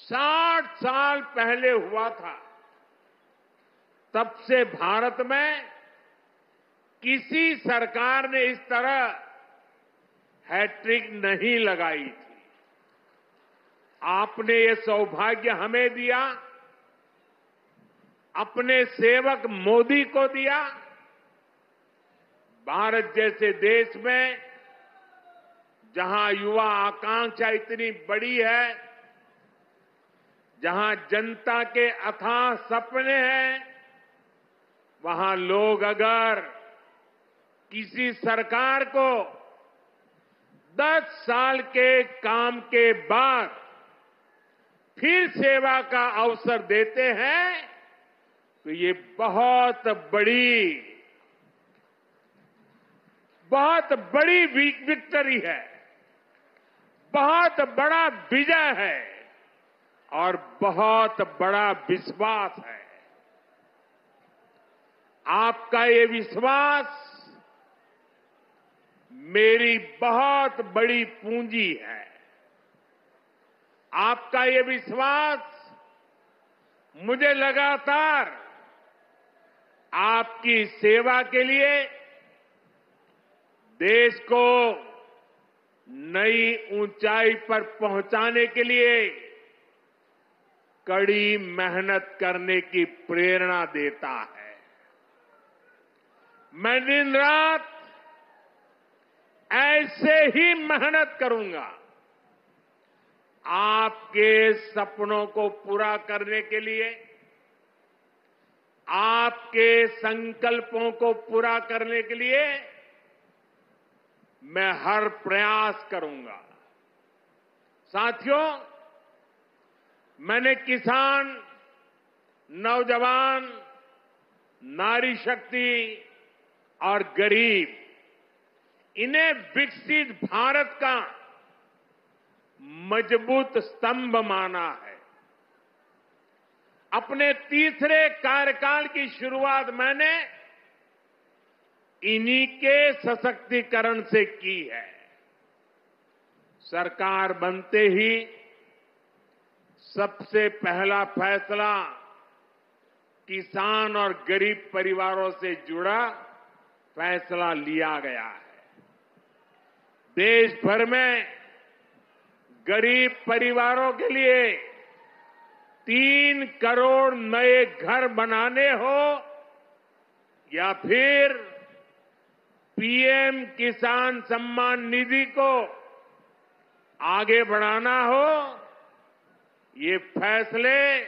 60 साल पहले हुआ था। तब से भारत में किसी सरकार ने इस तरह हैट्रिक नहीं लगाई थी। आपने ये सौभाग्य हमें दिया, अपने सेवक मोदी को दिया। भारत जैसे देश में जहां युवा आकांक्षा इतनी बड़ी है, जहां जनता के अथाह सपने हैं, वहां लोग अगर किसी सरकार को 10 साल के काम के बाद फिर सेवा का अवसर देते हैं तो ये बहुत बड़ी विक्ट्री है, बहुत बड़ा विजय है और बहुत बड़ा विश्वास है। आपका ये विश्वास मेरी बहुत बड़ी पूंजी है। आपका ये विश्वास मुझे लगातार आपकी सेवा के लिए देश को नई ऊंचाई पर पहुंचाने के लिए कड़ी मेहनत करने की प्रेरणा देता है। मैं दिन रात ऐसे ही मेहनत करूंगा आपके सपनों को पूरा करने के लिए, आपके संकल्पों को पूरा करने के लिए मैं हर प्रयास करूंगा। साथियों, मैंने किसान, नौजवान, नारी शक्ति और गरीब, इन्हें विकसित भारत का मजबूत स्तंभ माना है। अपने तीसरे कार्यकाल की शुरुआत मैंने इन्हीं के सशक्तिकरण से की है। सरकार बनते ही सबसे पहला फैसला किसान और गरीब परिवारों से जुड़ा फैसला लिया गया है। देश भर में गरीब परिवारों के लिए 3 करोड़ नए घर बनाने हो या फिर पीएम किसान सम्मान निधि को आगे बढ़ाना हो, ये फैसले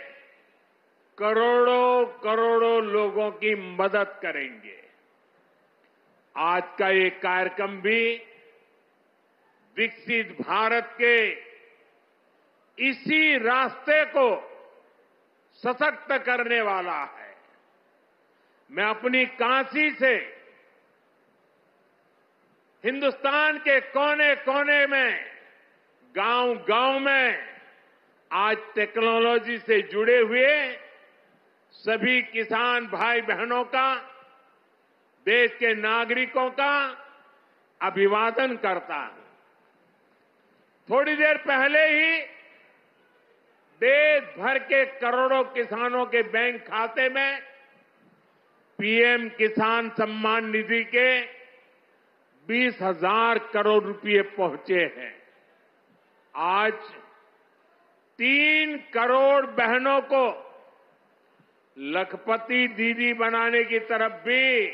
करोड़ों करोड़ों लोगों की मदद करेंगे। आज का ये कार्यक्रम भी विकसित भारत के इसी रास्ते को सशक्त करने वाला है। मैं अपनी काशी से हिंदुस्तान के कोने कोने में, गांव गांव में आज टेक्नोलॉजी से जुड़े हुए सभी किसान भाई बहनों का, देश के नागरिकों का अभिवादन करता हूं। थोड़ी देर पहले ही देश भर के करोड़ों किसानों के बैंक खाते में पीएम किसान सम्मान निधि के 20,000 करोड़ रुपए पहुंचे हैं। आज 3 करोड़ बहनों को लखपति दीदी बनाने की तरफ भी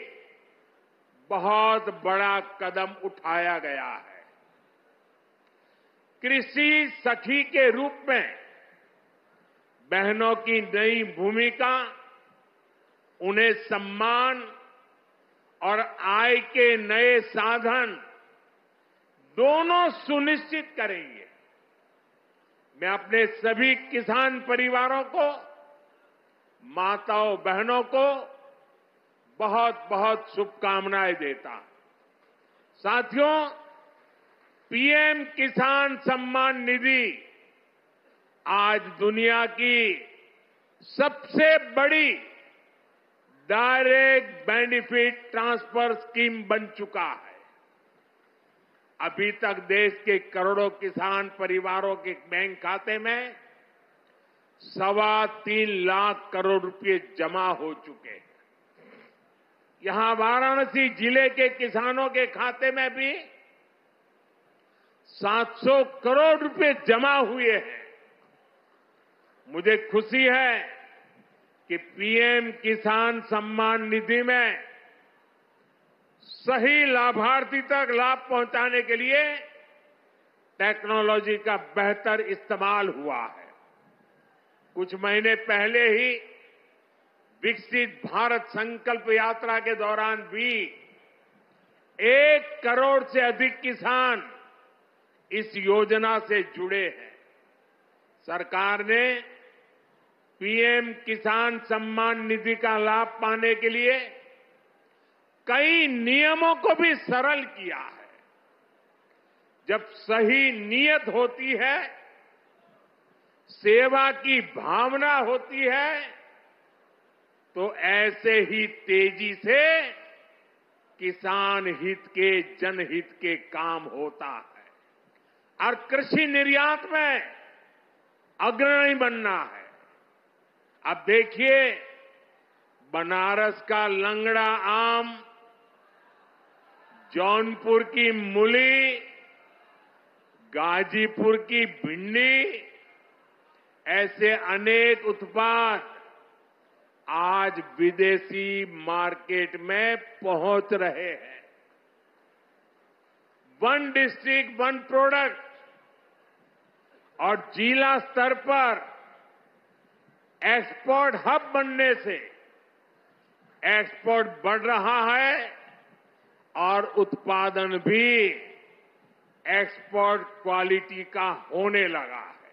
बहुत बड़ा कदम उठाया गया है। कृषि सखी के रूप में बहनों की नई भूमिका उन्हें सम्मान और आय के नए साधन दोनों सुनिश्चित करेंगे। मैं अपने सभी किसान परिवारों को, माताओं बहनों को बहुत बहुत शुभकामनाएं देता हूं। साथियों, पीएम किसान सम्मान निधि आज दुनिया की सबसे बड़ी डायरेक्ट बेनिफिट ट्रांसफर स्कीम बन चुका है। अभी तक देश के करोड़ों किसान परिवारों के बैंक खाते में 3.25 लाख करोड़ रुपए जमा हो चुके हैं। यहां वाराणसी जिले के किसानों के खाते में भी 700 करोड़ रुपए जमा हुए हैं। मुझे खुशी है कि पीएम किसान सम्मान निधि में सही लाभार्थी तक लाभ पहुंचाने के लिए टेक्नोलॉजी का बेहतर इस्तेमाल हुआ है। कुछ महीने पहले ही विकसित भारत संकल्प यात्रा के दौरान भी 1 करोड़ से अधिक किसान इस योजना से जुड़े हैं। सरकार ने पीएम किसान सम्मान निधि का लाभ पाने के लिए कई नियमों को भी सरल किया है। जब सही नीयत होती है, सेवा की भावना होती है, तो ऐसे ही तेजी से किसान हित के, जनहित के काम होता है और कृषि निर्यात में अग्रणी बनना है। अब देखिए, बनारस का लंगड़ा आम, जौनपुर की मूली, गाजीपुर की भिंडी, ऐसे अनेक उत्पाद आज विदेशी मार्केट में पहुंच रहे हैं। वन डिस्ट्रिक्ट वन प्रोडक्ट और जिला स्तर पर एक्सपोर्ट हब बनने से एक्सपोर्ट बढ़ रहा है और उत्पादन भी एक्सपोर्ट क्वालिटी का होने लगा है।